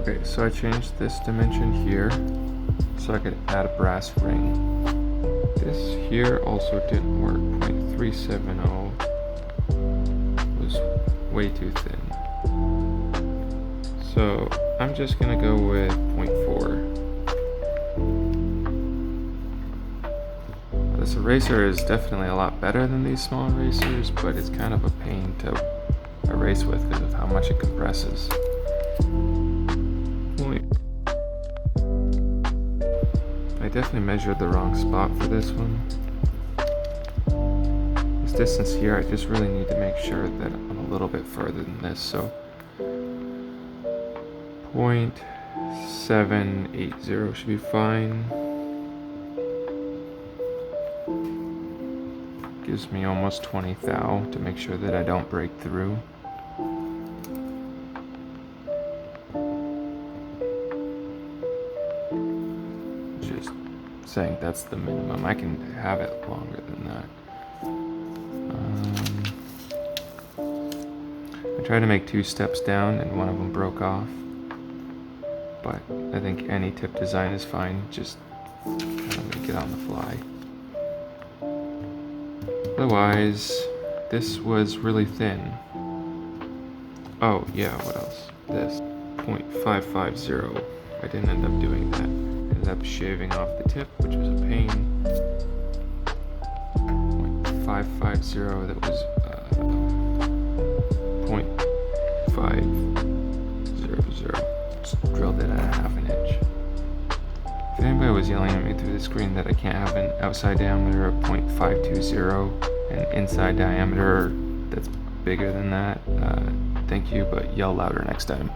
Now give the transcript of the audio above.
Okay, so I changed this dimension here so I could add a brass ring. This here also didn't work. 0.370 was way too thin. So I'm just gonna go with 0.4. This eraser is definitely a lot better than these small erasers, but it's kind of a pain to erase with because of how much it compresses. I definitely measured the wrong spot for this one. This distance here, I just really need to make sure that I'm a little bit further than this, so 0.780 should be fine. Gives me almost 20 thou to make sure that I don't break through. Just saying that's the minimum. I can have it longer than that. I tried to make 2 steps down and one of them broke off, but I think any tip design is fine, just kind of make it on the fly. Otherwise, this was really thin. Oh yeah, what else? This 0.550. I didn't end up doing that. I ended up shaving off the tip, which was a pain. 0.550, that was 0.500. Just drilled it at 1/2 inch. If anybody was yelling at me through the screen that I can't have an outside diameter of 0.520 and inside diameter that's bigger than that, thank you, but yell louder next time.